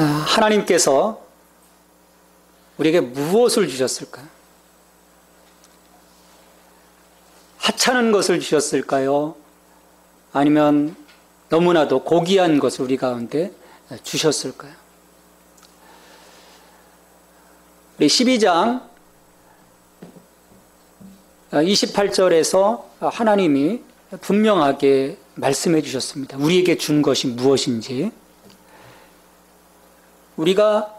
하나님께서 우리에게 무엇을 주셨을까요? 하찮은 것을 주셨을까요? 아니면 너무나도 고귀한 것을 우리 가운데 주셨을까요? 우리 12장 28절에서 하나님이 분명하게 말씀해 주셨습니다. 우리에게 준 것이 무엇인지. 우리가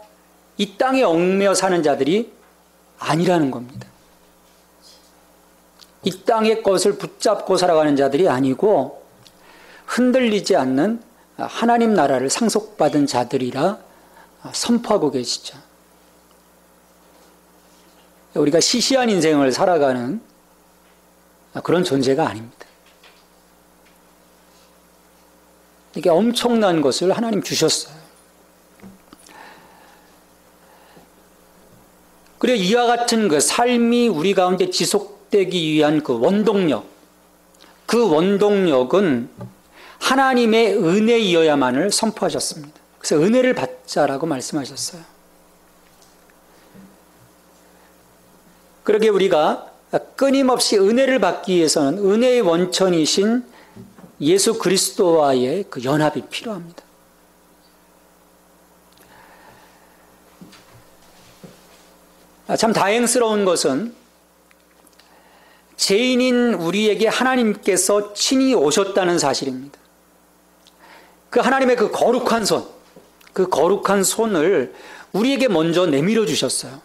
이 땅에 얽매여 사는 자들이 아니라는 겁니다. 이 땅의 것을 붙잡고 살아가는 자들이 아니고 흔들리지 않는 하나님 나라를 상속받은 자들이라 선포하고 계시죠. 우리가 시시한 인생을 살아가는 그런 존재가 아닙니다. 이게 엄청난 것을 하나님 주셨어요. 그리고 이와 같은 그 삶이 우리 가운데 지속되기 위한 그 원동력, 그 원동력은 하나님의 은혜이어야만을 선포하셨습니다. 그래서 은혜를 받자라고 말씀하셨어요. 그러게 우리가 끊임없이 은혜를 받기 위해서는 은혜의 원천이신 예수 그리스도와의 그 연합이 필요합니다. 참 다행스러운 것은 죄인인 우리에게 하나님께서 친히 오셨다는 사실입니다. 그 하나님의 그 거룩한 손, 그 거룩한 손을 우리에게 먼저 내밀어 주셨어요.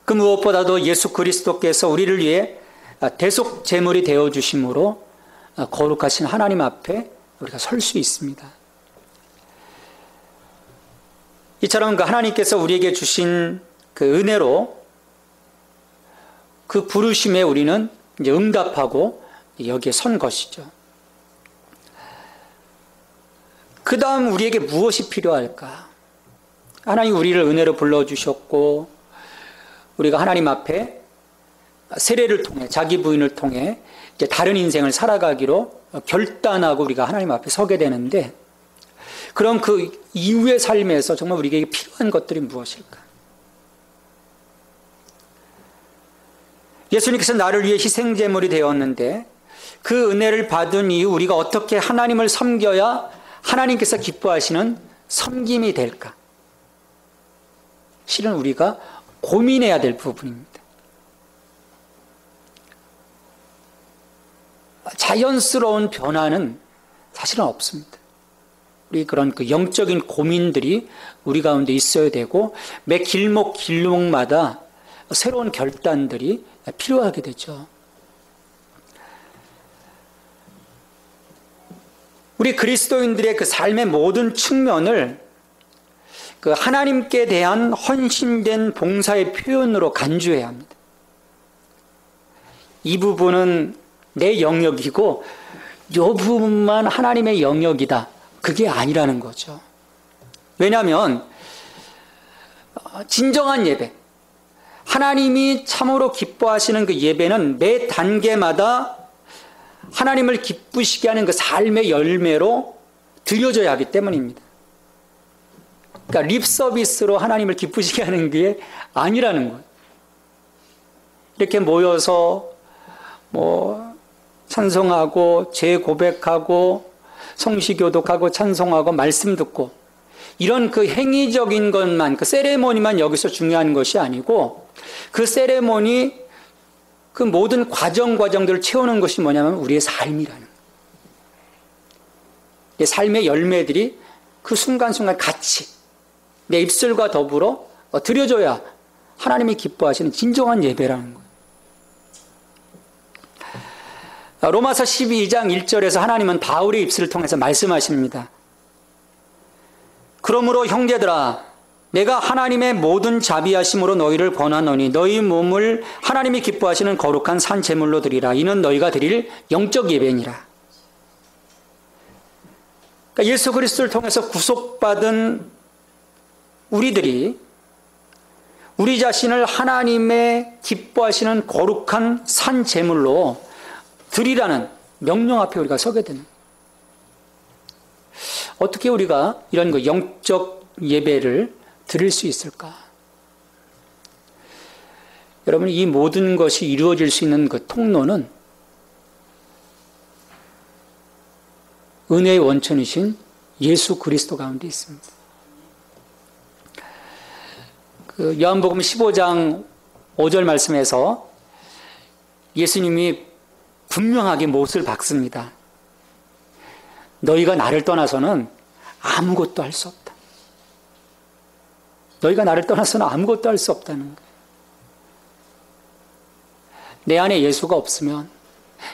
그 무엇보다도 예수 그리스도께서 우리를 위해 대속 제물이 되어 주심으로 거룩하신 하나님 앞에 우리가 설 수 있습니다. 이처럼 그 하나님께서 우리에게 주신 그 은혜로 그 부르심에 우리는 이제 응답하고 여기에 선 것이죠. 그 다음 우리에게 무엇이 필요할까? 하나님 우리를 은혜로 불러주셨고 우리가 하나님 앞에 세례를 통해 자기 부인을 통해 이제 다른 인생을 살아가기로 결단하고 우리가 하나님 앞에 서게 되는데 그럼 그 이후의 삶에서 정말 우리에게 필요한 것들이 무엇일까? 예수님께서 나를 위해 희생제물이 되었는데 그 은혜를 받은 이후 우리가 어떻게 하나님을 섬겨야 하나님께서 기뻐하시는 섬김이 될까? 실은 우리가 고민해야 될 부분입니다. 자연스러운 변화는 사실은 없습니다. 우리 그런 그 영적인 고민들이 우리 가운데 있어야 되고 매 길목마다 새로운 결단들이 필요하게 되죠. 우리 그리스도인들의 그 삶의 모든 측면을 그 하나님께 대한 헌신된 봉사의 표현으로 간주해야 합니다. 이 부분은 내 영역이고 이 부분만 하나님의 영역이다. 그게 아니라는 거죠. 왜냐하면 진정한 예배, 하나님이 참으로 기뻐하시는 그 예배는 매 단계마다 하나님을 기쁘시게 하는 그 삶의 열매로 드려져야 하기 때문입니다. 그러니까 립 서비스로 하나님을 기쁘시게 하는 게 아니라는 거예요. 이렇게 모여서 찬송하고 재고백하고 성시교독하고 찬송하고 말씀 듣고 이런 그 행위적인 것만 그 세레모니만 여기서 중요한 것이 아니고 그 세레모니 그 모든 과정들을 채우는 것이 뭐냐면 우리의 삶이라는 거예요. 삶의 열매들이 그 순간순간 같이 내 입술과 더불어 드려져야 하나님이 기뻐하시는 진정한 예배라는 거예요. 로마서 12장 1절에서 하나님은 바울의 입술을 통해서 말씀하십니다. 그러므로 형제들아 내가 하나님의 모든 자비하심으로 너희를 권하노니 너희 몸을 하나님이 기뻐하시는 거룩한 산 제물로 드리라. 이는 너희가 드릴 영적 예배니라. 그러니까 예수 그리스도를 통해서 구속받은 우리들이 우리 자신을 하나님의 기뻐하시는 거룩한 산 제물로 드리라는 명령 앞에 우리가 서게 되는 거예요. 어떻게 우리가 이런 그 영적 예배를 드릴 수 있을까? 여러분, 이 모든 것이 이루어질 수 있는 그 통로는 은혜의 원천이신 예수 그리스도 가운데 있습니다. 그 요한복음 15장 5절 말씀에서 예수님이 분명하게 못을 박습니다. 너희가 나를 떠나서는 아무것도 할 수 없다. 너희가 나를 떠나서는 아무것도 할 수 없다는 거예요. 내 안에 예수가 없으면,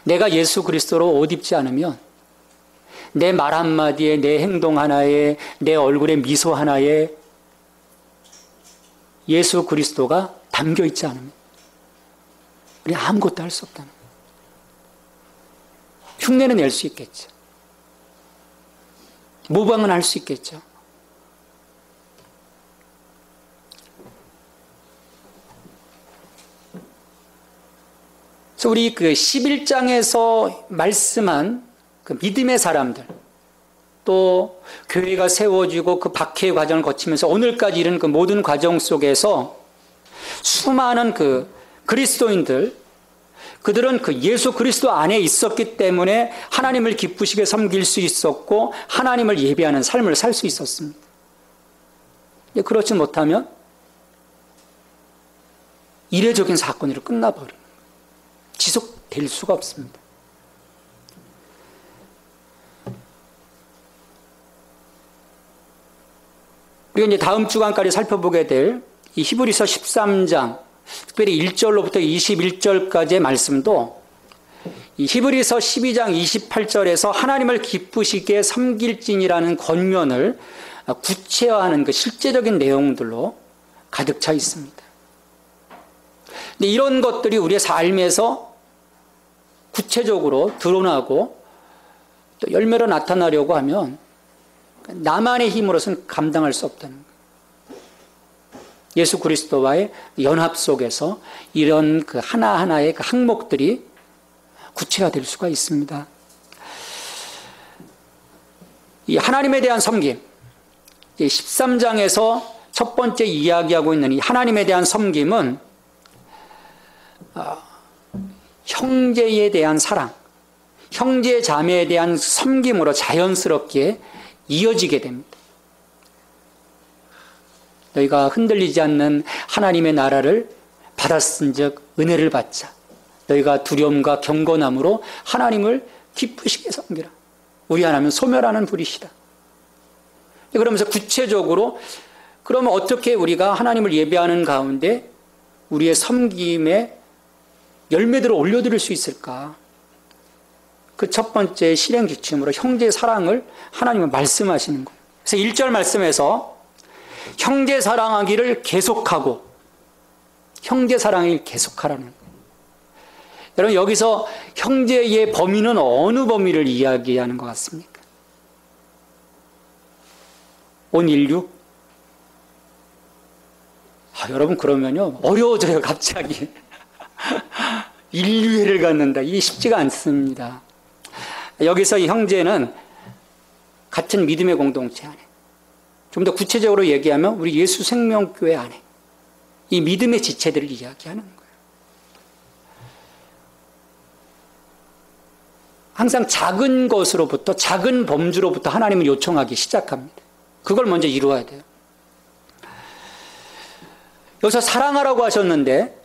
내가 예수 그리스도로 옷 입지 않으면, 내 말 한마디에, 내 행동 하나에, 내 얼굴에 미소 하나에 예수 그리스도가 담겨 있지 않으면 우리 아무것도 할 수 없다는 거예요. 흉내는 낼 수 있겠죠. 모방은 할 수 있겠죠. 그래서 우리 그 11장에서 말씀한 그 믿음의 사람들, 또 교회가 세워지고 그 박해의 과정을 거치면서 오늘까지 이른 그 모든 과정 속에서 수많은 그 그리스도인들, 그들은 그 예수 그리스도 안에 있었기 때문에 하나님을 기쁘시게 섬길 수 있었고 하나님을 예배하는 삶을 살 수 있었습니다. 그렇지 못하면 이례적인 사건으로 끝나버려요. 지속될 수가 없습니다. 우리가 이제 다음 주간까지 살펴보게 될 이 히브리서 13장, 특별히 1절로부터 21절까지의 말씀도 이 히브리서 12장 28절에서 하나님을 기쁘시게 섬길진이라는 권면을 구체화하는 그 실제적인 내용들로 가득 차 있습니다. 근데 이런 것들이 우리의 삶에서 구체적으로 드러나고 또 열매로 나타나려고 하면 나만의 힘으로서는 감당할 수 없다는 거예요. 예수 그리스도와의 연합 속에서 이런 그 하나하나의 그 항목들이 구체화될 수가 있습니다. 이 하나님에 대한 섬김, 13장에서 첫 번째 이야기하고 있는 이 하나님에 대한 섬김은 형제에 대한 사랑, 형제 자매에 대한 섬김으로 자연스럽게 이어지게 됩니다. 너희가 흔들리지 않는 하나님의 나라를 받았은즉 은혜를 받자. 너희가 두려움과 경건함으로 하나님을 기쁘시게 섬기라. 우리 하나님은 소멸하는 불이시다. 그러면서 구체적으로 그러면 어떻게 우리가 하나님을 예배하는 가운데 우리의 섬김에 열매들을 올려드릴 수 있을까? 그 첫 번째 실행 지침으로 형제 사랑을 하나님은 말씀하시는 거예요. 그래서 1절 말씀에서 형제 사랑하기를 계속하고, 형제 사랑을 계속하라는 거예요. 여러분, 여기서 형제의 범위는 어느 범위를 이야기하는 것 같습니까? 온 인류? 여러분, 그러면요 어려워져요. 갑자기 인류애를 갖는다, 이게 쉽지가 않습니다. 여기서 이 형제는 같은 믿음의 공동체 안에, 좀 더 구체적으로 얘기하면 우리 예수 생명교회 안에 이 믿음의 지체들을 이야기하는 거예요. 항상 작은 것으로부터, 작은 범주로부터 하나님을 요청하기 시작합니다. 그걸 먼저 이루어야 돼요. 여기서 사랑하라고 하셨는데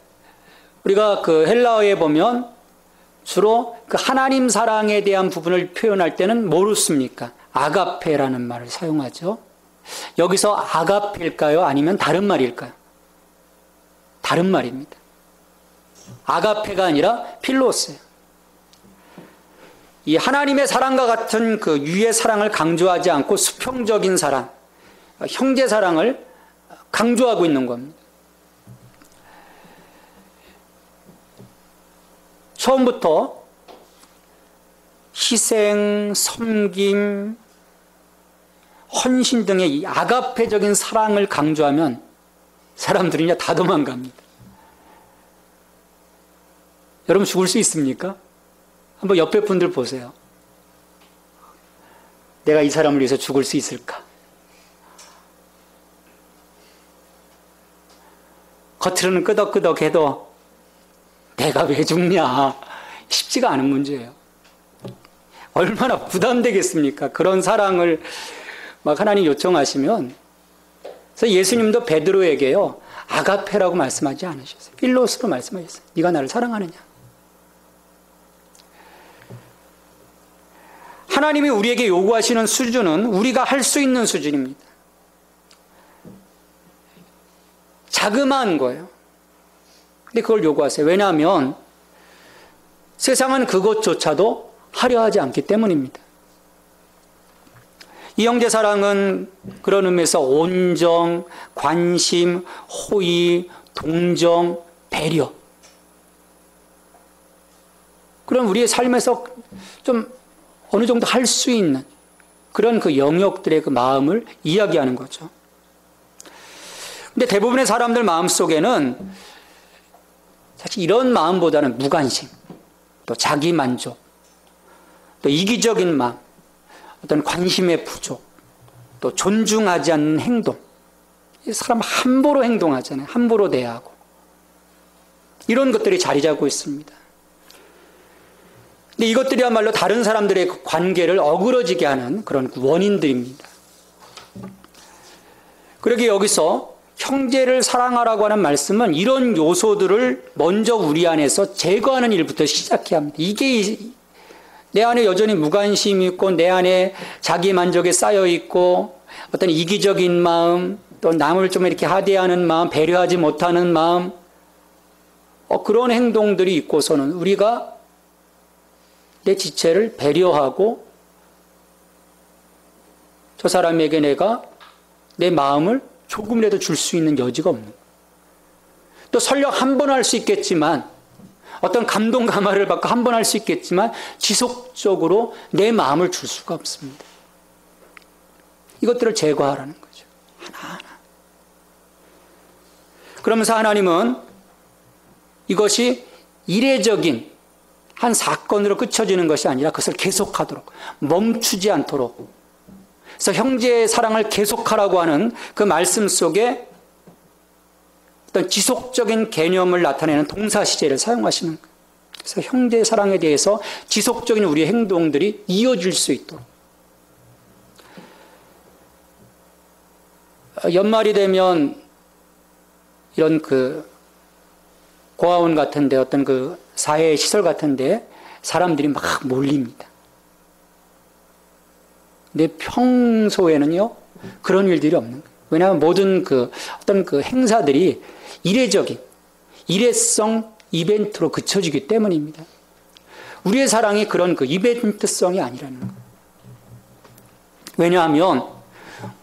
우리가 그 헬라어에 보면 주로 그 하나님 사랑에 대한 부분을 표현할 때는 뭐로 씁니까? 아가페라는 말을 사용하죠. 여기서 아가페일까요? 아니면 다른 말일까요? 다른 말입니다. 아가페가 아니라 필로스예요. 이 하나님의 사랑과 같은 그 유의 사랑을 강조하지 않고 수평적인 사랑, 형제 사랑을 강조하고 있는 겁니다. 처음부터 희생, 섬김, 헌신 등의 이 아가페적인 사랑을 강조하면 사람들이 그냥 다 도망갑니다. 여러분, 죽을 수 있습니까? 한번 옆에 분들 보세요. 내가 이 사람을 위해서 죽을 수 있을까? 겉으로는 끄덕끄덕해도 내가 왜 죽냐? 쉽지가 않은 문제예요. 얼마나 부담되겠습니까? 그런 사랑을 막 하나님 요청하시면. 그래서 예수님도 베드로에게요, 아가페라고 말씀하지 않으셨어요. 필로스로 말씀하셨어요. 네가 나를 사랑하느냐? 하나님이 우리에게 요구하시는 수준은 우리가 할 수 있는 수준입니다. 자그마한 거예요. 근데 그걸 요구하세요. 왜냐하면 세상은 그것조차도 하려 하지 않기 때문입니다. 이 형제 사랑은 그런 의미에서 온정, 관심, 호의, 동정, 배려. 그럼 우리의 삶에서 좀 어느 정도 할 수 있는 그런 그 영역들의 그 마음을 이야기하는 거죠. 근데 대부분의 사람들 마음속에는 사실 이런 마음보다는 무관심, 또 자기 만족, 또 이기적인 마음, 어떤 관심의 부족, 또 존중하지 않는 행동. 사람 함부로 행동하잖아요. 함부로 대하고. 이런 것들이 자리 잡고 있습니다. 근데 이것들이야말로 다른 사람들의 관계를 어그러지게 하는 그런 원인들입니다. 그러게 여기서 형제를 사랑하라고 하는 말씀은 이런 요소들을 먼저 우리 안에서 제거하는 일부터 시작해야 합니다. 이게 내 안에 여전히 무관심이 있고 내 안에 자기 만족에 쌓여 있고 어떤 이기적인 마음, 또 남을 좀 이렇게 하대하는 마음, 배려하지 못하는 마음, 그런 행동들이 있고서는 우리가 내 지체를 배려하고 저 사람에게 내가 내 마음을 조금이라도 줄 수 있는 여지가 없는 거예요. 또 설령 한 번 할 수 있겠지만 어떤 감동 감화를 받고 한 번 할 수 있겠지만 지속적으로 내 마음을 줄 수가 없습니다. 이것들을 제거하라는 거죠. 하나하나. 그러면서 하나님은 이것이 이례적인 한 사건으로 그쳐지는 것이 아니라 그것을 계속하도록, 멈추지 않도록, 그래서 형제의 사랑을 계속하라고 하는 그 말씀 속에 어떤 지속적인 개념을 나타내는 동사 시제를 사용하시는 거예요. 그래서 형제의 사랑에 대해서 지속적인 우리의 행동들이 이어질 수 있도록. 연말이 되면 이런 그 고아원 같은데 어떤 그 사회 시설 같은데 사람들이 막 몰립니다. 근데 평소에는요, 그런 일들이 없는 거예요. 왜냐하면 모든 그 어떤 그 행사들이 이례적인, 일회성 이벤트로 그쳐지기 때문입니다. 우리의 사랑이 그런 그 이벤트성이 아니라는 거예요. 왜냐하면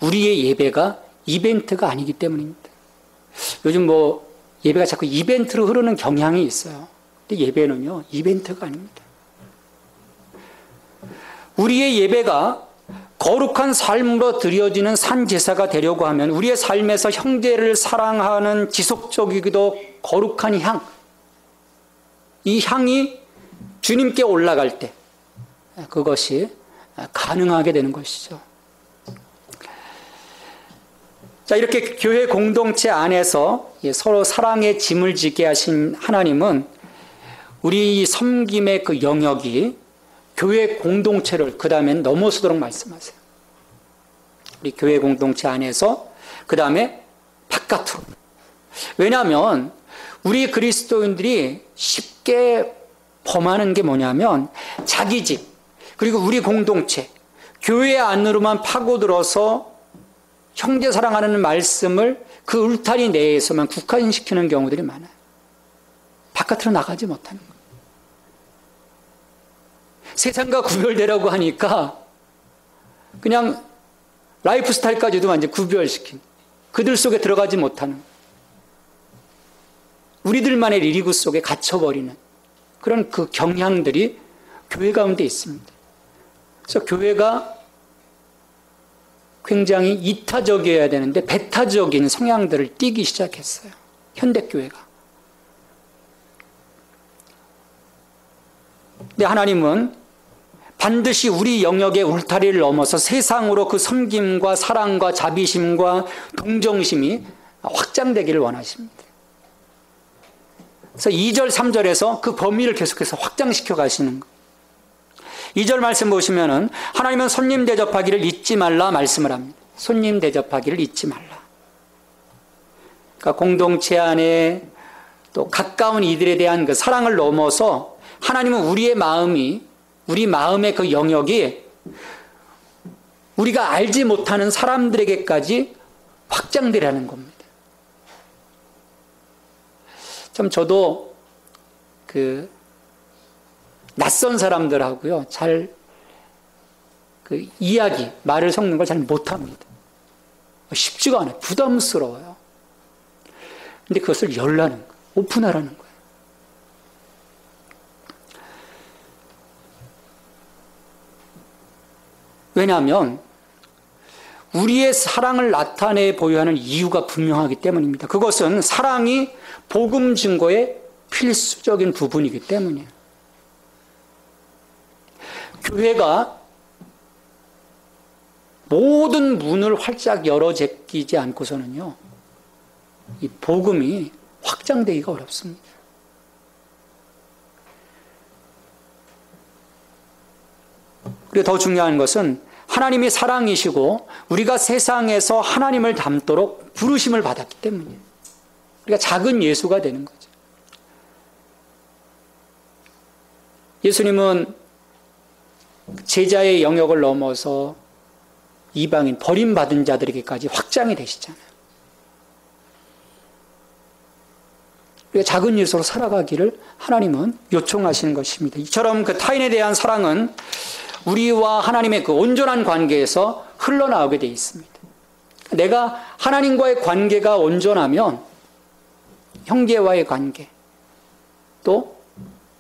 우리의 예배가 이벤트가 아니기 때문입니다. 요즘 뭐 예배가 자꾸 이벤트로 흐르는 경향이 있어요. 근데 예배는요, 이벤트가 아닙니다. 우리의 예배가 거룩한 삶으로 드려지는 산제사가 되려고 하면 우리의 삶에서 형제를 사랑하는 지속적이기도 거룩한 향, 이 향이 주님께 올라갈 때 그것이 가능하게 되는 것이죠. 자, 이렇게 교회 공동체 안에서 서로 사랑의 짐을 지게 하신 하나님은 우리 섬김의 그 영역이 교회 공동체를 그 다음엔 넘어서도록 말씀하세요. 우리 교회 공동체 안에서 그 다음에 바깥으로. 왜냐하면 우리 그리스도인들이 쉽게 범하는 게 뭐냐면 자기 집, 그리고 우리 공동체, 교회 안으로만 파고들어서 형제 사랑하는 말씀을 그 울타리 내에서만 국한시키는 경우들이 많아요. 바깥으로 나가지 못하는 거예요. 세상과 구별되라고 하니까 그냥 라이프 스타일까지도 완전 구별시킨, 그들 속에 들어가지 못하는, 우리들만의 리리구 속에 갇혀버리는 그런 그 경향들이 교회 가운데 있습니다. 그래서 교회가 굉장히 이타적이어야 되는데 배타적인 성향들을 띠기 시작했어요. 현대교회가. 근데 하나님은 반드시 우리 영역의 울타리를 넘어서 세상으로 그 섬김과 사랑과 자비심과 동정심이 확장되기를 원하십니다. 그래서 2절, 3절에서 그 범위를 계속해서 확장시켜 가시는 거예요. 2절 말씀 보시면은 하나님은 손님 대접하기를 잊지 말라 말씀을 합니다. 손님 대접하기를 잊지 말라. 그러니까 공동체 안에 또 가까운 이들에 대한 그 사랑을 넘어서 하나님은 우리의 마음이, 우리 마음의 그 영역이 우리가 알지 못하는 사람들에게까지 확장되라는 겁니다. 참 저도 그 낯선 사람들하고요, 잘 그 이야기, 말을 섞는 걸 잘 못합니다. 쉽지가 않아요. 부담스러워요. 근데 그것을 열라는 거예요. 오픈하라는 거예요. 왜냐하면 우리의 사랑을 나타내 보여야 하는 이유가 분명하기 때문입니다. 그것은 사랑이 복음 증거의 필수적인 부분이기 때문이에요. 교회가 모든 문을 활짝 열어 제끼지 않고서는요, 이 복음이 확장되기가 어렵습니다. 그리고 더 중요한 것은 하나님이 사랑이시고 우리가 세상에서 하나님을 닮도록 부르심을 받았기 때문이에요. 우리가 작은 예수가 되는 거죠. 예수님은 제자의 영역을 넘어서 이방인, 버림받은 자들에게까지 확장이 되시잖아요. 우리가 작은 예수로 살아가기를 하나님은 요청하시는 것입니다. 이처럼 그 타인에 대한 사랑은 우리와 하나님의 그 온전한 관계에서 흘러나오게 되어 있습니다. 내가 하나님과의 관계가 온전하면 형제와의 관계, 또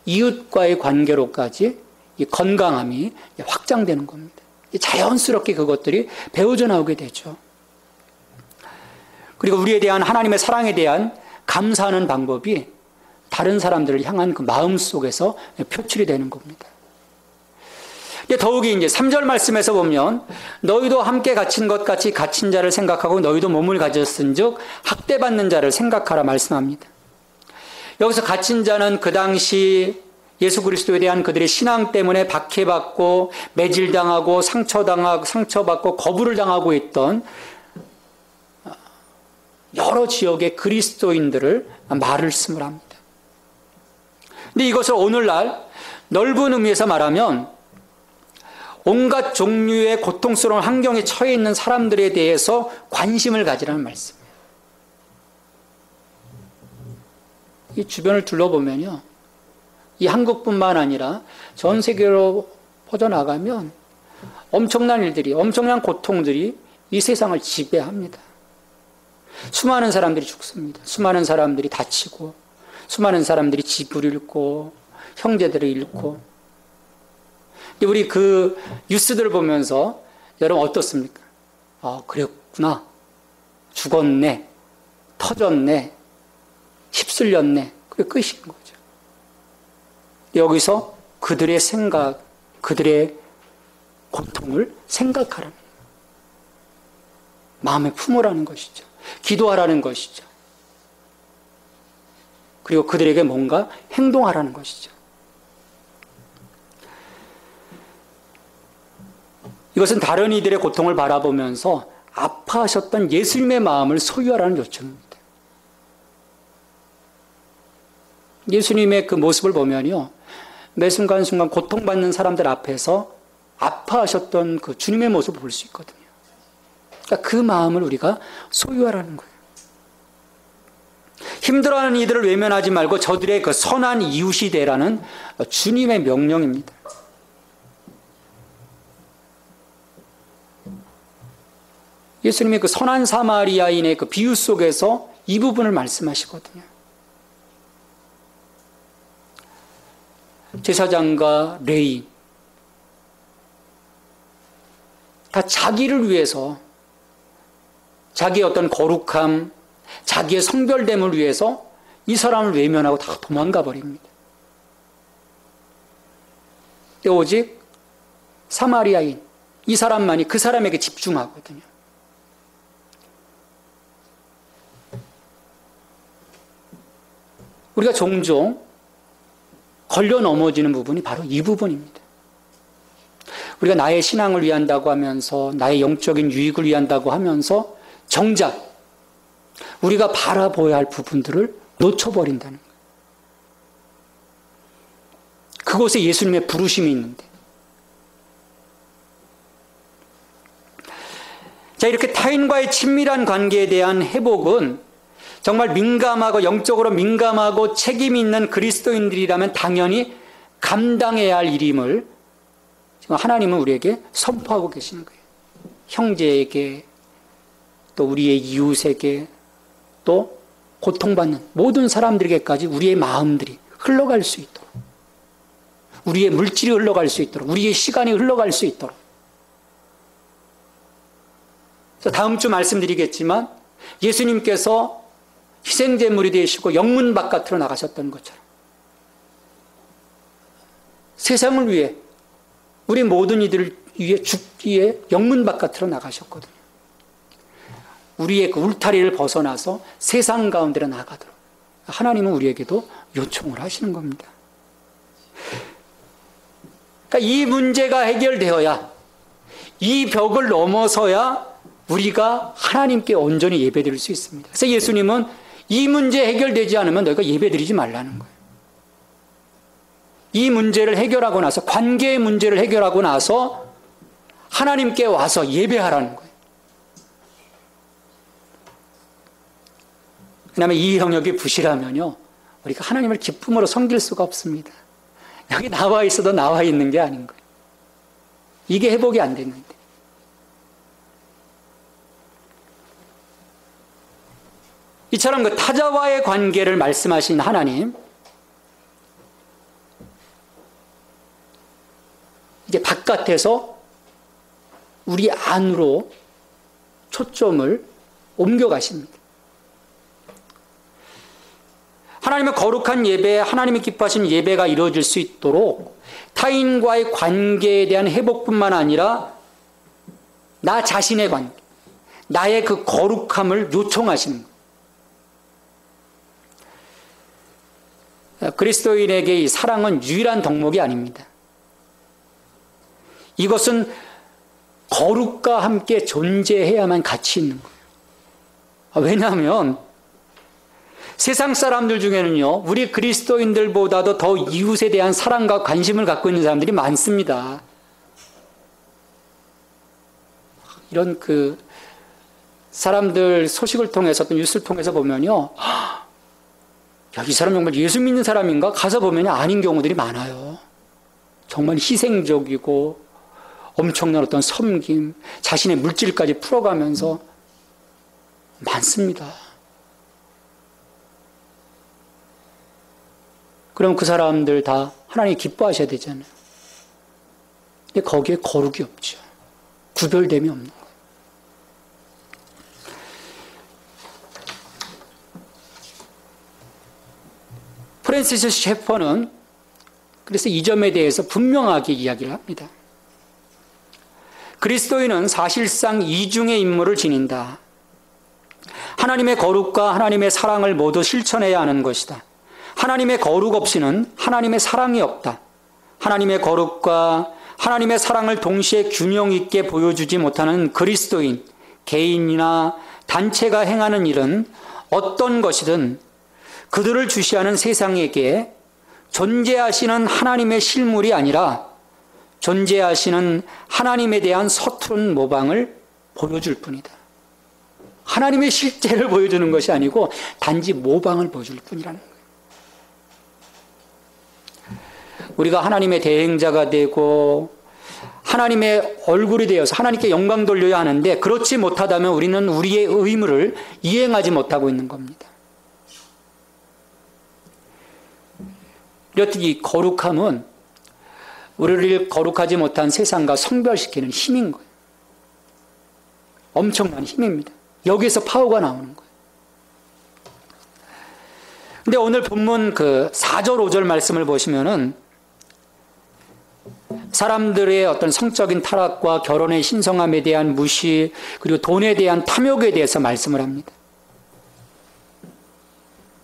이웃과의 관계로까지 이 건강함이 확장되는 겁니다. 자연스럽게 그것들이 배어져 나오게 되죠. 그리고 우리에 대한 하나님의 사랑에 대한 감사하는 방법이 다른 사람들을 향한 그 마음 속에서 표출이 되는 겁니다. 더욱이 이제 3절 말씀에서 보면 너희도 함께 갇힌 것 같이 갇힌 자를 생각하고 너희도 몸을 가졌은즉 학대받는 자를 생각하라 말씀합니다. 여기서 갇힌 자는 그 당시 예수 그리스도에 대한 그들의 신앙 때문에 박해받고 매질당하고 상처받고 거부를 당하고 있던 여러 지역의 그리스도인들을 말씀을 합니다. 근데 이것을 오늘날 넓은 의미에서 말하면 온갖 종류의 고통스러운 환경에 처해 있는 사람들에 대해서 관심을 가지라는 말씀이에요. 이 주변을 둘러보면요, 이 한국뿐만 아니라 전 세계로 퍼져나가면 엄청난 일들이, 엄청난 고통들이 이 세상을 지배합니다. 수많은 사람들이 죽습니다. 수많은 사람들이 다치고, 수많은 사람들이 집을 잃고, 형제들을 잃고. 우리 그 뉴스들을 보면서 여러분 어떻습니까? 아, 그랬구나. 죽었네. 터졌네. 휩쓸렸네. 그게 끝인 거죠. 여기서 그들의 생각, 그들의 고통을 생각하라는 거예요. 마음에 품으라는 것이죠. 기도하라는 것이죠. 그리고 그들에게 뭔가 행동하라는 것이죠. 이것은 다른 이들의 고통을 바라보면서 아파하셨던 예수님의 마음을 소유하라는 요청입니다. 예수님의 그 모습을 보면요, 매 순간순간 고통받는 사람들 앞에서 아파하셨던 그 주님의 모습을 볼 수 있거든요. 그러니까 그 마음을 우리가 소유하라는 거예요. 힘들어하는 이들을 외면하지 말고 저들의 그 선한 이웃이 되라는 주님의 명령입니다. 예수님의 그 선한 사마리아인의 그 비유 속에서 이 부분을 말씀하시거든요. 제사장과 레위, 다 자기를 위해서, 자기의 어떤 거룩함, 자기의 성별됨을 위해서 이 사람을 외면하고 다 도망가 버립니다. 오직 사마리아인, 이 사람만이 그 사람에게 집중하거든요. 우리가 종종 걸려 넘어지는 부분이 바로 이 부분입니다. 우리가 나의 신앙을 위한다고 하면서, 나의 영적인 유익을 위한다고 하면서 정작 우리가 바라보아야 할 부분들을 놓쳐버린다는 거예요. 그곳에 예수님의 부르심이 있는데. 자, 이렇게 타인과의 친밀한 관계에 대한 회복은 정말 민감하고 영적으로 민감하고 책임 있는 그리스도인들이라면 당연히 감당해야 할 일임을 지금 하나님은 우리에게 선포하고 계시는 거예요. 형제에게, 또 우리의 이웃에게, 또 고통받는 모든 사람들에게까지 우리의 마음들이 흘러갈 수 있도록, 우리의 물질이 흘러갈 수 있도록, 우리의 시간이 흘러갈 수 있도록. 그래서 다음 주 말씀드리겠지만 예수님께서 희생제물이 되시고 영문 바깥으로 나가셨던 것처럼 세상을 위해, 우리 모든 이들을 위해 죽기에 영문 바깥으로 나가셨거든요. 우리의 그 울타리를 벗어나서 세상 가운데로 나가도록 하나님은 우리에게도 요청을 하시는 겁니다. 그러니까 이 문제가 해결되어야, 이 벽을 넘어서야 우리가 하나님께 온전히 예배드릴 수 있습니다. 그래서 예수님은 이 문제 해결되지 않으면 너희가 예배드리지 말라는 거예요. 이 문제를 해결하고 나서, 관계의 문제를 해결하고 나서 하나님께 와서 예배하라는 거예요. 왜냐하면 이 영역이 부실하면요, 우리가 하나님을 기쁨으로 섬길 수가 없습니다. 여기 나와 있어도 나와 있는 게 아닌 거예요. 이게 회복이 안 됐는데. 이처럼 그 타자와의 관계를 말씀하신 하나님, 이제 바깥에서 우리 안으로 초점을 옮겨가십니다. 하나님의 거룩한 예배, 하나님이 기뻐하시는 예배가 이루어질 수 있도록 타인과의 관계에 대한 회복뿐만 아니라 나 자신의 관계, 나의 그 거룩함을 요청하시는 거예요. 그리스도인에게 이 사랑은 유일한 덕목이 아닙니다. 이것은 거룩과 함께 존재해야만 가치 있는 거예요. 왜냐하면 세상 사람들 중에는요, 우리 그리스도인들보다도 더 이웃에 대한 사랑과 관심을 갖고 있는 사람들이 많습니다. 이런 그 사람들 소식을 통해서, 또 뉴스를 통해서 보면요, 야, 이 사람 정말 예수 믿는 사람인가? 가서 보면 아닌 경우들이 많아요. 정말 희생적이고 엄청난 어떤 섬김, 자신의 물질까지 풀어가면서 많습니다. 그럼 그 사람들 다 하나님이 기뻐하셔야 되잖아요. 근데 거기에 거룩이 없죠. 구별됨이 없는 거예요. 프랜시스 셰퍼는 그래서 이 점에 대해서 분명하게 이야기를 합니다. 그리스도인은 사실상 이중의 임무를 지닌다. 하나님의 거룩과 하나님의 사랑을 모두 실천해야 하는 것이다. 하나님의 거룩 없이는 하나님의 사랑이 없다. 하나님의 거룩과 하나님의 사랑을 동시에 균형 있게 보여주지 못하는 그리스도인, 개인이나 단체가 행하는 일은 어떤 것이든 그들을 주시하는 세상에게 존재하시는 하나님의 실물이 아니라 존재하시는 하나님에 대한 서투른 모방을 보여줄 뿐이다. 하나님의 실제를 보여주는 것이 아니고 단지 모방을 보여줄 뿐이라는 거예요. 우리가 하나님의 대행자가 되고 하나님의 얼굴이 되어서 하나님께 영광 돌려야 하는데 그렇지 못하다면 우리는 우리의 의무를 이행하지 못하고 있는 겁니다. 이렇듯 이 거룩함은 우리를 거룩하지 못한 세상과 성별시키는 힘인 거예요. 엄청난 힘입니다. 여기에서 파워가 나오는 거예요. 근데 오늘 본문 그 4절 5절 말씀을 보시면은 사람들의 어떤 성적인 타락과 결혼의 신성함에 대한 무시, 그리고 돈에 대한 탐욕에 대해서 말씀을 합니다.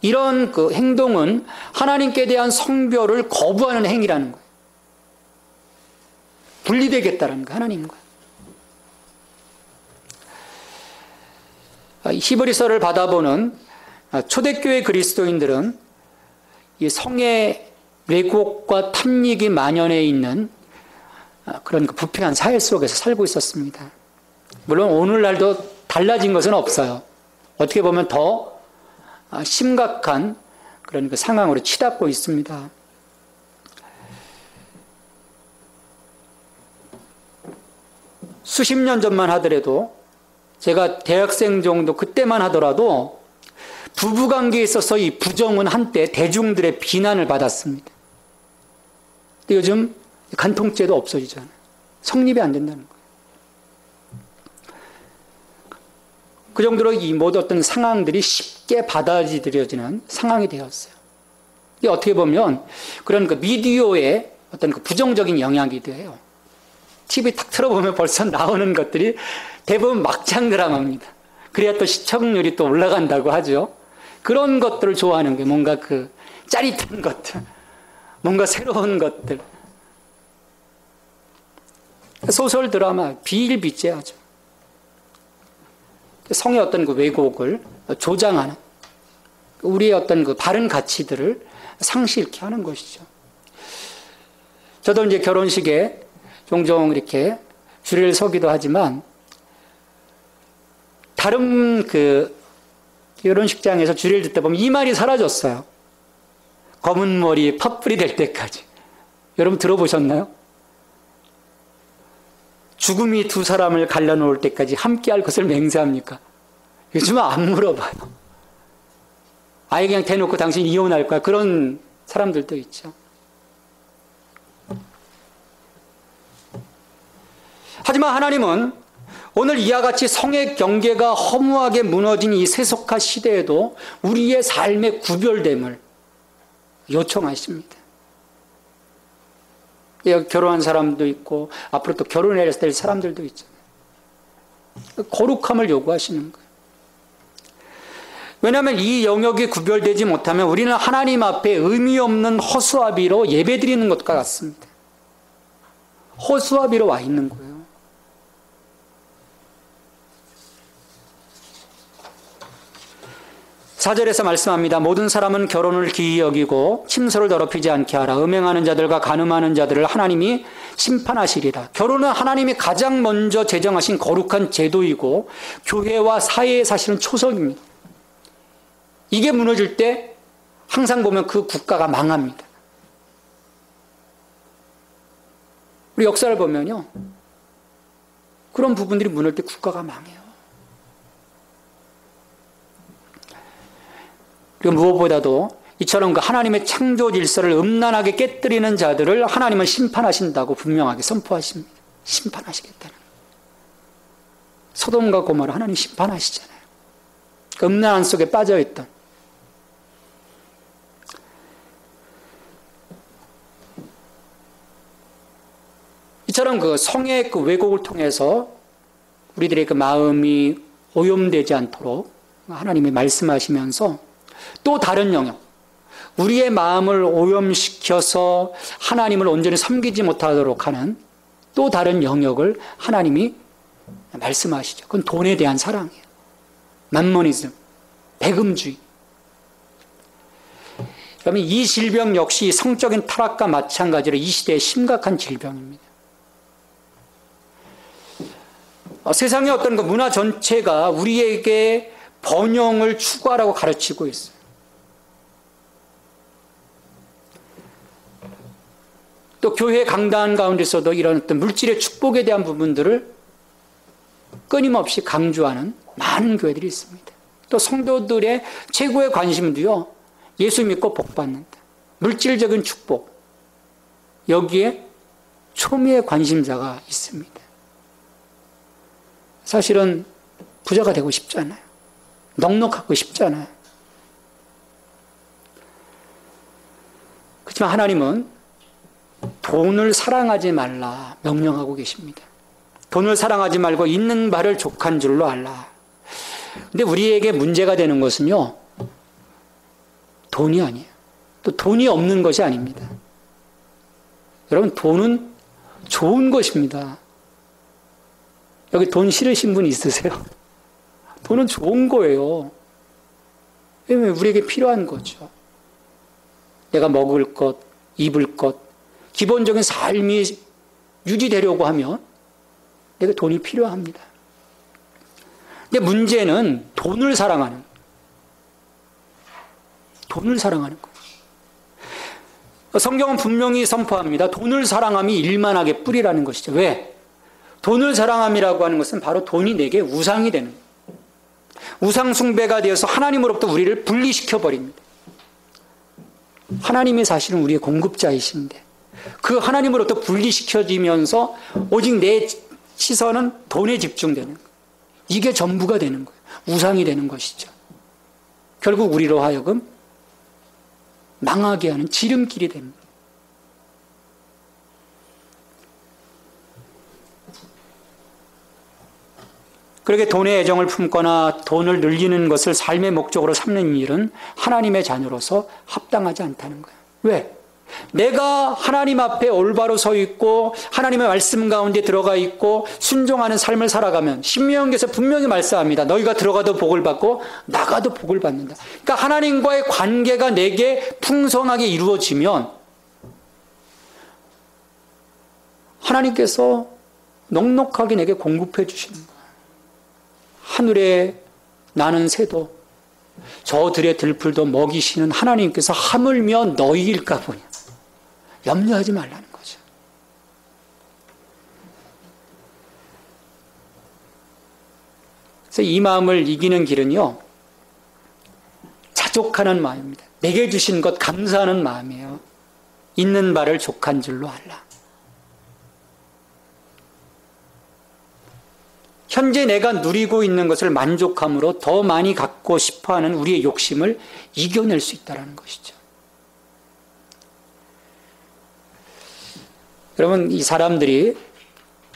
이런 그 행동은 하나님께 대한 성별을 거부하는 행위라는 거예요. 분리되겠다는 거예요, 하나님과. 히브리서를 받아보는 초대교회 그리스도인들은 이 성의 왜곡과 탐닉이 만연해 있는 그런 부패한 사회 속에서 살고 있었습니다. 물론 오늘날도 달라진 것은 없어요. 어떻게 보면 더 심각한 그런 그 상황으로 치닫고 있습니다. 수십 년 전만 하더라도, 제가 대학생 정도 그때만 하더라도 부부관계에 있어서 이 부정은 한때 대중들의 비난을 받았습니다. 근데 요즘 간통죄도 없어지잖아요. 성립이 안 된다는 거예요. 그 정도로 이 모든 어떤 상황들이 쉽게 받아들여지는 상황이 되었어요. 이게 어떻게 보면 그런 그 미디어의 어떤 그 부정적인 영향이기도 해요. TV 탁 틀어보면 벌써 나오는 것들이 대부분 막장 드라마입니다. 그래야 또 시청률이 또 올라간다고 하죠. 그런 것들을 좋아하는 게 뭔가 그 짜릿한 것들, 뭔가 새로운 것들. 소설 드라마 비일비재하죠. 성의 어떤 그 왜곡을 조장하는, 우리의 어떤 그 바른 가치들을 상실케 하는 것이죠. 저도 이제 결혼식에 종종 이렇게 줄을 서기도 하지만, 다른 그 결혼식장에서 줄을 듣다 보면 이 말이 사라졌어요. 검은 머리 팥불이 될 때까지. 여러분 들어보셨나요? 죽음이 두 사람을 갈라놓을 때까지 함께할 것을 맹세합니까? 요즘은 안 물어봐요. 아예 그냥 대놓고 당신 이혼할 거야. 그런 사람들도 있죠. 하지만 하나님은 오늘 이와 같이 성의 경계가 허무하게 무너진 이 세속화 시대에도 우리의 삶의 구별됨을 요청하십니다. 결혼한 사람도 있고 앞으로 또 결혼해야 될 사람들도 있잖아요. 거룩함을 요구하시는 거예요. 왜냐하면 이 영역이 구별되지 못하면 우리는 하나님 앞에 의미 없는 허수아비로 예배드리는 것과 같습니다. 허수아비로 와 있는 거예요. 4절에서 말씀합니다. 모든 사람은 결혼을 기이 여기고 침소를 더럽히지 않게 하라. 음행하는 자들과 간음하는 자들을 하나님이 심판하시리라. 결혼은 하나님이 가장 먼저 제정하신 거룩한 제도이고 교회와 사회의 사실은 초석입니다. 이게 무너질 때 항상 보면 그 국가가 망합니다. 우리 역사를 보면요, 그런 부분들이 무너질 때 국가가 망해요. 그리고 무엇보다도 이처럼 그 하나님의 창조 질서를 음란하게 깨뜨리는 자들을 하나님은 심판하신다고 분명하게 선포하십니다. 심판하시겠다는. 소돔과 고모라 하나님 심판하시잖아요. 그 음란한 속에 빠져있던. 이처럼 그 성의 그 왜곡을 통해서 우리들의 그 마음이 오염되지 않도록 하나님이 말씀하시면서 또 다른 영역, 우리의 마음을 오염시켜서 하나님을 온전히 섬기지 못하도록 하는 또 다른 영역을 하나님이 말씀하시죠. 그건 돈에 대한 사랑이에요. 만모니즘, 배금주의. 그러면 이 질병 역시 성적인 타락과 마찬가지로 이 시대의 심각한 질병입니다. 세상의 어떤 그 문화 전체가 우리에게 번영을 추구하라고 가르치고 있어요. 또 교회 강단 가운데서도 이런 어떤 물질의 축복에 대한 부분들을 끊임없이 강조하는 많은 교회들이 있습니다. 또 성도들의 최고의 관심도요, 예수 믿고 복 받는다. 물질적인 축복. 여기에 초미의 관심사가 있습니다. 사실은 부자가 되고 싶잖아요. 넉넉하고 싶잖아요. 그렇지만 하나님은 돈을 사랑하지 말라 명령하고 계십니다. 돈을 사랑하지 말고 있는 바를 족한 줄로 알라. 근데 우리에게 문제가 되는 것은요, 돈이 아니에요. 또 돈이 없는 것이 아닙니다. 여러분, 돈은 좋은 것입니다. 여기 돈 싫으신 분 있으세요? 돈은 좋은 거예요. 왜냐면 우리에게 필요한 거죠. 내가 먹을 것, 입을 것, 기본적인 삶이 유지되려고 하면 내게 돈이 필요합니다. 근데 문제는 돈을 사랑하는 거예요. 돈을 사랑하는 거예요. 성경은 분명히 선포합니다. 돈을 사랑함이 일만하게 뿌리라는 것이죠. 왜? 돈을 사랑함이라고 하는 것은 바로 돈이 내게 우상이 되는 거예요. 우상 숭배가 되어서 하나님으로부터 우리를 분리시켜 버립니다. 하나님이 사실은 우리의 공급자이신데 그 하나님으로부터 분리시켜지면서 오직 내 시선은 돈에 집중되는 거예요. 이게 전부가 되는 거예요. 우상이 되는 것이죠. 결국 우리로 하여금 망하게 하는 지름길이 됩니다. 그렇게 돈의 애정을 품거나 돈을 늘리는 것을 삶의 목적으로 삼는 일은 하나님의 자녀로서 합당하지 않다는 거예요. 왜? 내가 하나님 앞에 올바로 서 있고 하나님의 말씀 가운데 들어가 있고 순종하는 삶을 살아가면 신명기에서 분명히 말씀합니다. 너희가 들어가도 복을 받고 나가도 복을 받는다. 그러니까 하나님과의 관계가 내게 풍성하게 이루어지면 하나님께서 넉넉하게 내게 공급해 주시는 거예요. 하늘에 나는 새도 저 들의 들풀도 먹이시는 하나님께서 하물며 너희일까 보냐. 염려하지 말라는 거죠. 그래서 이 마음을 이기는 길은요, 자족하는 마음입니다. 내게 주신 것 감사하는 마음이에요. 있는 바를 족한 줄로 알라. 현재 내가 누리고 있는 것을 만족함으로 더 많이 갖고 싶어하는 우리의 욕심을 이겨낼 수 있다는 것이죠. 여러분, 이 사람들이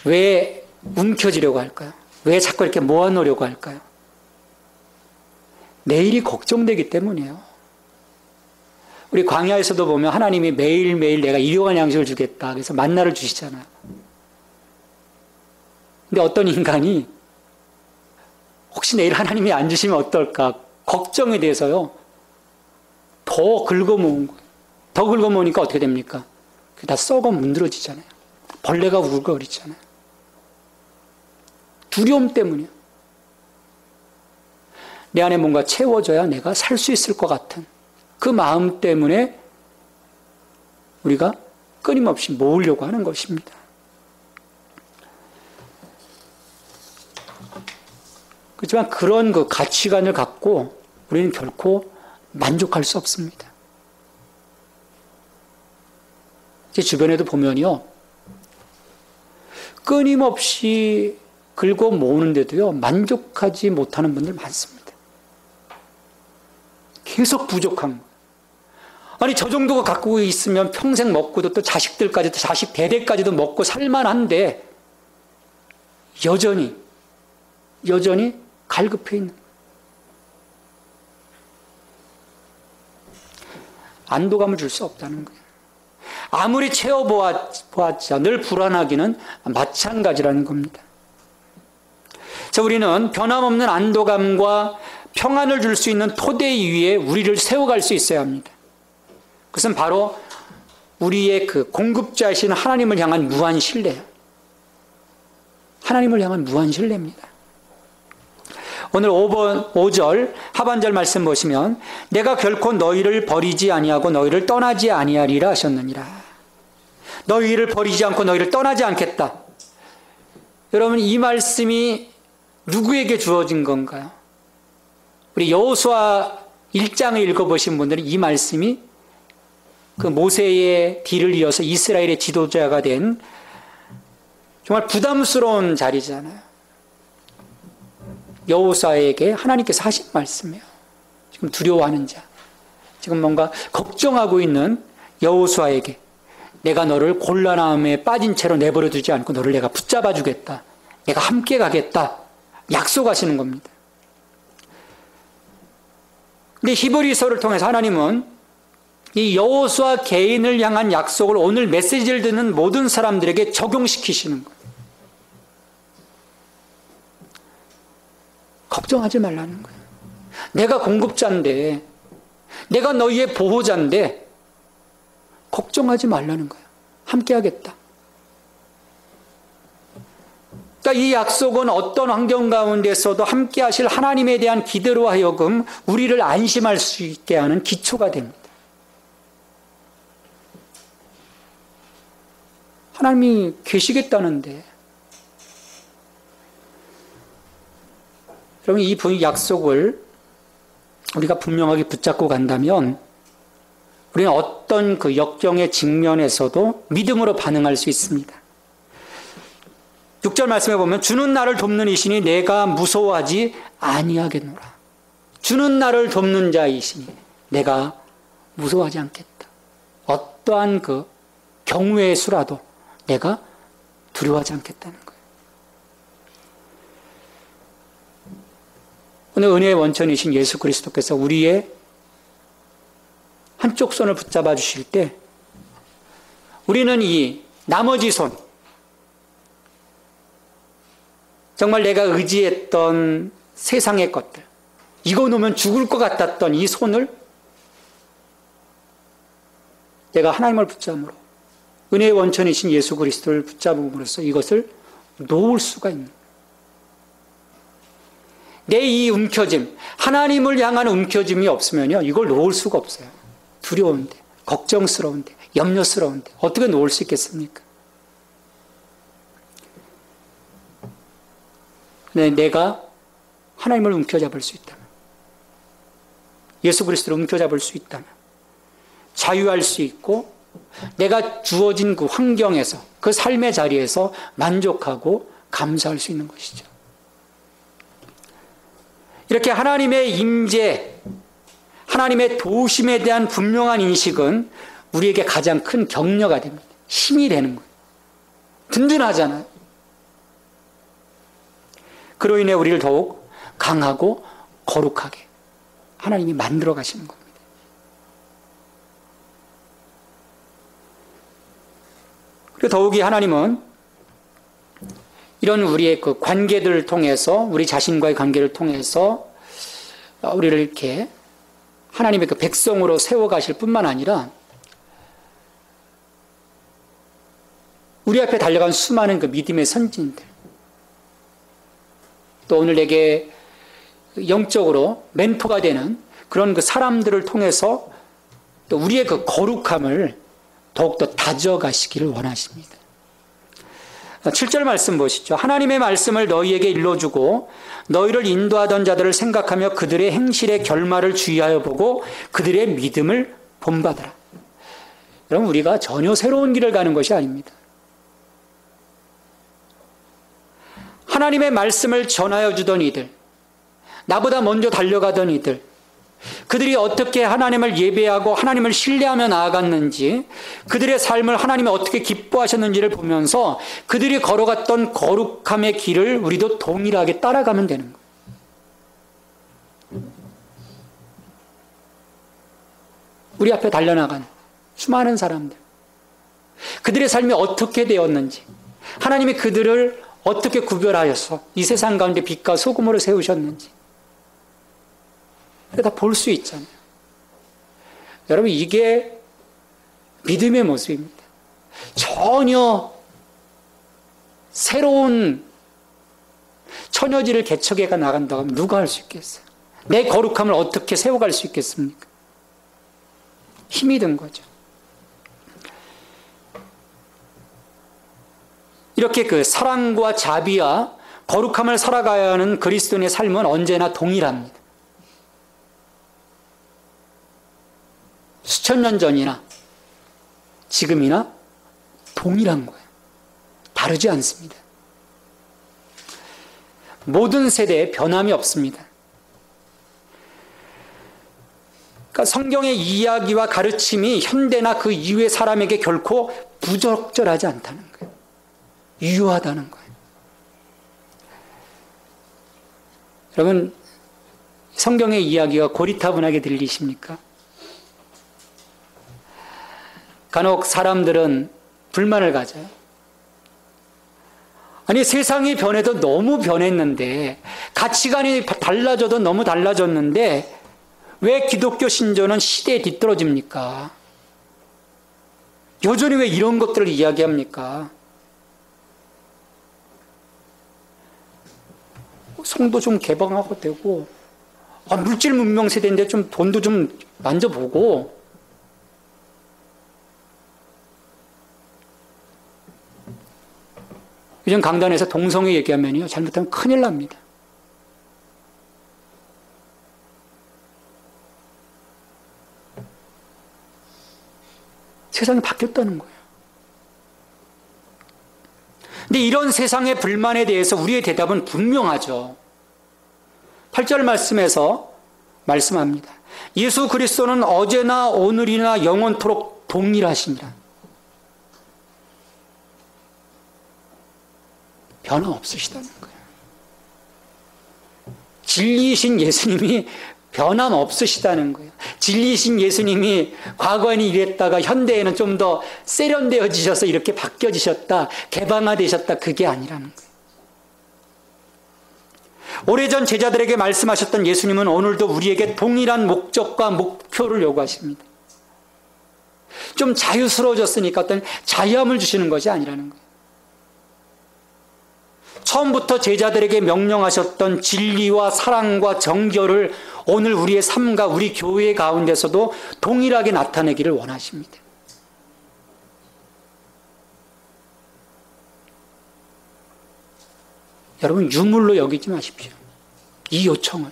왜 움켜쥐려고 할까요? 왜 자꾸 이렇게 모아놓으려고 할까요? 내일이 걱정되기 때문이에요. 우리 광야에서도 보면 하나님이 매일매일 내가 일용할 양식을 주겠다. 그래서 만나를 주시잖아요. 근데 어떤 인간이 혹시 내일 하나님이 안 주시면 어떨까 걱정에 대해서요 더 긁어모은 거예요. 더 긁어모으니까 어떻게 됩니까? 그게 다 썩어 문드러지잖아요. 벌레가 우글거리잖아요. 두려움 때문이에요. 내 안에 뭔가 채워져야 내가 살 수 있을 것 같은 그 마음 때문에 우리가 끊임없이 모으려고 하는 것입니다. 그렇지만 그런 그 가치관을 갖고 우리는 결코 만족할 수 없습니다. 제 주변에도 보면요, 끊임없이 긁어 모으는데도요, 만족하지 못하는 분들 많습니다. 계속 부족한 거예요. 아니, 저 정도가 갖고 있으면 평생 먹고도 또 자식들까지도, 자식 대대까지도 먹고 살만한데, 여전히 갈급해 있는 거예요. 안도감을 줄 수 없다는 거예요. 아무리 채워보았자 늘 불안하기는 마찬가지라는 겁니다. 그래서 우리는 변함없는 안도감과 평안을 줄 수 있는 토대 위에 우리를 세워갈 수 있어야 합니다. 그것은 바로 우리의 그 공급자이신 하나님을 향한 무한 신뢰예요. 하나님을 향한 무한 신뢰입니다. 오늘 5절 하반절 말씀 보시면 내가 결코 너희를 버리지 아니하고 너희를 떠나지 아니하리라 하셨느니라. 너희를 버리지 않고 너희를 떠나지 않겠다. 여러분, 이 말씀이 누구에게 주어진 건가요? 우리 여호수아 1장을 읽어보신 분들은 이 말씀이 그 모세의 뒤를 이어서 이스라엘의 지도자가 된 정말 부담스러운 자리잖아요. 여호수아에게 하나님께서 하신 말씀이에요. 지금 두려워하는 자, 지금 뭔가 걱정하고 있는 여호수아에게 내가 너를 곤란함에 빠진 채로 내버려 두지 않고 너를 내가 붙잡아 주겠다. 내가 함께 가겠다. 약속하시는 겁니다. 근데 히브리서를 통해서 하나님은 이 여호수아 개인을 향한 약속을 오늘 메시지를 듣는 모든 사람들에게 적용시키시는 거예요. 걱정하지 말라는 거예요. 내가 공급자인데, 내가 너희의 보호자인데 걱정하지 말라는 거예요. 함께 하겠다. 그러니까 이 약속은 어떤 환경 가운데서도 함께 하실 하나님에 대한 기대로 하여금 우리를 안심할 수 있게 하는 기초가 됩니다. 하나님이 계시겠다는데, 여러분 이 약속을 우리가 분명하게 붙잡고 간다면 우리는 어떤 그 역경의 직면에서도 믿음으로 반응할 수 있습니다. 6절 말씀에 보면 주는 나를 돕는 이시니 내가 무서워하지 아니하겠노라. 주는 나를 돕는 자이시니 내가 무서워하지 않겠다. 어떠한 그 경우의 수라도 내가 두려워하지 않겠다는 거예요. 오늘 은혜의 원천이신 예수 그리스도께서 우리의 한쪽 손을 붙잡아 주실 때 우리는 이 나머지 손, 정말 내가 의지했던 세상의 것들, 이거 놓으면 죽을 것 같았던 이 손을 내가 하나님을 붙잡음으로, 은혜의 원천이신 예수 그리스도를 붙잡음으로써 이것을 놓을 수가 있는 거예요. 내 이 움켜짐, 하나님을 향한 움켜짐이 없으면요, 이걸 놓을 수가 없어요. 두려운데, 걱정스러운데, 염려스러운데 어떻게 놓을 수 있겠습니까? 네, 내가 하나님을 움켜잡을 수 있다면, 예수 그리스도를 움켜잡을 수 있다면 자유할 수 있고 내가 주어진 그 환경에서, 그 삶의 자리에서 만족하고 감사할 수 있는 것이죠. 이렇게 하나님의 임재, 하나님의 도우심에 대한 분명한 인식은 우리에게 가장 큰 격려가 됩니다. 힘이 되는 거예요. 든든하잖아요. 그로 인해 우리를 더욱 강하고 거룩하게 하나님이 만들어 가시는 겁니다. 그리고 더욱이 하나님은 이런 우리의 그 관계들을 통해서, 우리 자신과의 관계를 통해서 우리를 이렇게 하나님의 그 백성으로 세워가실 뿐만 아니라 우리 앞에 달려간 수많은 그 믿음의 선진들, 또 오늘 내게 영적으로 멘토가 되는 그런 그 사람들을 통해서 또 우리의 그 거룩함을 더욱더 다져가시기를 원하십니다. 7절 말씀 보시죠. 하나님의 말씀을 너희에게 일러주고 너희를 인도하던 자들을 생각하며 그들의 행실의 결말을 주의하여 보고 그들의 믿음을 본받아라. 여러분, 우리가 전혀 새로운 길을 가는 것이 아닙니다. 하나님의 말씀을 전하여 주던 이들, 나보다 먼저 달려가던 이들, 그들이 어떻게 하나님을 예배하고 하나님을 신뢰하며 나아갔는지, 그들의 삶을 하나님이 어떻게 기뻐하셨는지를 보면서 그들이 걸어갔던 거룩함의 길을 우리도 동일하게 따라가면 되는 거예요. 우리 앞에 달려나간 수많은 사람들, 그들의 삶이 어떻게 되었는지, 하나님이 그들을 어떻게 구별하여서 이 세상 가운데 빛과 소금으로 세우셨는지 다 볼 수 있잖아요. 여러분, 이게 믿음의 모습입니다. 전혀 새로운 처녀지를 개척해가 나간다고 하면 누가 할 수 있겠어요? 내 거룩함을 어떻게 세워갈 수 있겠습니까? 힘이 든 거죠. 이렇게 그 사랑과 자비와 거룩함을 살아가야 하는 그리스도인의 삶은 언제나 동일합니다. 수천 년 전이나 지금이나 동일한 거예요. 다르지 않습니다. 모든 세대에 변함이 없습니다. 그러니까 성경의 이야기와 가르침이 현대나 그 이후의 사람에게 결코 부적절하지 않다는 거예요. 유효하다는 거예요. 여러분, 성경의 이야기가 고리타분하게 들리십니까? 간혹 사람들은 불만을 가져요. 아니, 세상이 변해도 너무 변했는데, 가치관이 달라져도 너무 달라졌는데, 왜 기독교 신조는 시대에 뒤떨어집니까? 여전히 왜 이런 것들을 이야기합니까? 성도 좀 개방하고 되고, 물질 문명 세대인데 좀 돈도 좀 만져보고, 요즘 강단에서 동성애 얘기하면요, 잘못하면 큰일 납니다. 세상이 바뀌었다는 거예요. 근데 이런 세상의 불만에 대해서 우리의 대답은 분명하죠. 8절 말씀에서 말씀합니다. 예수 그리스도는 어제나 오늘이나 영원토록 동일하시니라. 변함없으시다는 거예요. 진리이신 예수님이 변함없으시다는 거예요. 진리이신 예수님이 과거에는 이랬다가 현대에는 좀 더 세련되어지셔서 이렇게 바뀌어지셨다, 개방화되셨다, 그게 아니라는 거예요. 오래전 제자들에게 말씀하셨던 예수님은 오늘도 우리에게 동일한 목적과 목표를 요구하십니다. 좀 자유스러워졌으니까 어떤 자유함을 주시는 것이 아니라는 거예요. 처음부터 제자들에게 명령하셨던 진리와 사랑과 정결을 오늘 우리의 삶과 우리 교회 가운데서도 동일하게 나타내기를 원하십니다. 여러분, 유물로 여기지 마십시오. 이 요청을.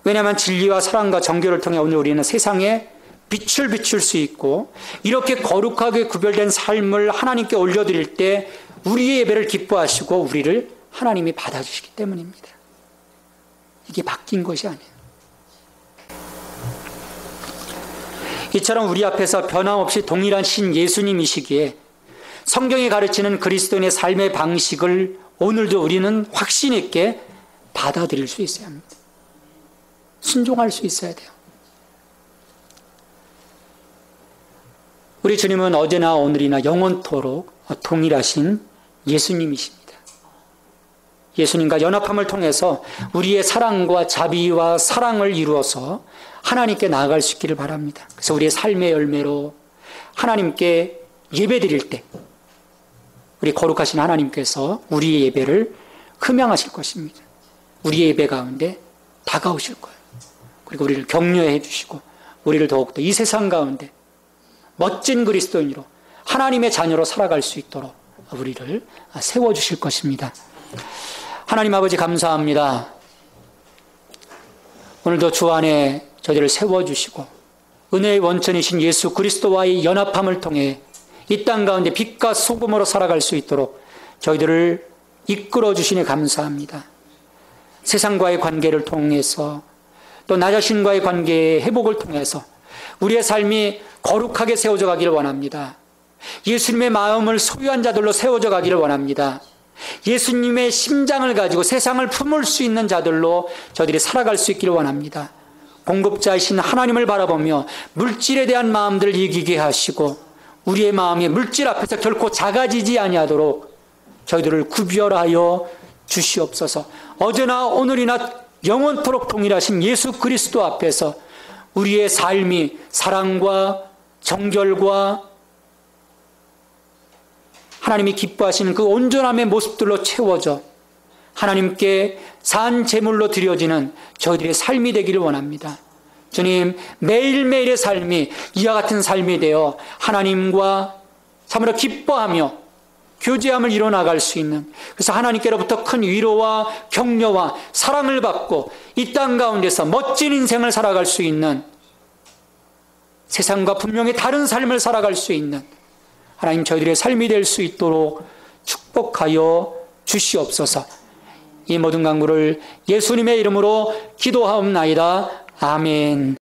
왜냐하면 진리와 사랑과 정결을 통해 오늘 우리는 세상에 빛을 비출 수 있고, 이렇게 거룩하게 구별된 삶을 하나님께 올려드릴 때 우리의 예배를 기뻐하시고 우리를 하나님이 받아주시기 때문입니다. 이게 바뀐 것이 아니에요. 이처럼 우리 앞에서 변함없이 동일한 신 예수님이시기에 성경이 가르치는 그리스도인의 삶의 방식을 오늘도 우리는 확신 있게 받아들일 수 있어야 합니다. 순종할 수 있어야 돼요. 우리 주님은 어제나 오늘이나 영원토록 동일하신 예수님이십니다. 예수님과 연합함을 통해서 우리의 사랑과 자비와 사랑을 이루어서 하나님께 나아갈 수 있기를 바랍니다. 그래서 우리의 삶의 열매로 하나님께 예배드릴 때 우리 거룩하신 하나님께서 우리의 예배를 흠양하실 것입니다. 우리의 예배 가운데 다가오실 거예요. 그리고 우리를 격려해 주시고 우리를 더욱더 이 세상 가운데 멋진 그리스도인으로 하나님의 자녀로 살아갈 수 있도록 우리를 세워주실 것입니다. 하나님 아버지 감사합니다. 오늘도 주 안에 저희를 세워주시고 은혜의 원천이신 예수 그리스도와의 연합함을 통해 이 땅 가운데 빛과 소금으로 살아갈 수 있도록 저희들을 이끌어 주시니 감사합니다. 세상과의 관계를 통해서 또 나 자신과의 관계의 회복을 통해서 우리의 삶이 거룩하게 세워져 가기를 원합니다. 예수님의 마음을 소유한 자들로 세워져 가기를 원합니다. 예수님의 심장을 가지고 세상을 품을 수 있는 자들로 저들이 살아갈 수 있기를 원합니다. 공급자이신 하나님을 바라보며 물질에 대한 마음들을 이기게 하시고 우리의 마음이 물질 앞에서 결코 작아지지 아니하도록 저희들을 구별하여 주시옵소서. 어제나 오늘이나 영원토록 동일하신 예수 그리스도 앞에서 우리의 삶이 사랑과 정결과 하나님이 기뻐하시는 그 온전함의 모습들로 채워져 하나님께 산 제물로 드려지는 저희들의 삶이 되기를 원합니다. 주님, 매일매일의 삶이 이와 같은 삶이 되어 하나님과 참으로 기뻐하며 교제함을 이뤄나갈 수 있는, 그래서 하나님께로부터 큰 위로와 격려와 사랑을 받고 이 땅 가운데서 멋진 인생을 살아갈 수 있는, 세상과 분명히 다른 삶을 살아갈 수 있는 하나님 저희들의 삶이 될 수 있도록 축복하여 주시옵소서. 이 모든 간구를 예수님의 이름으로 기도하옵나이다. 아멘.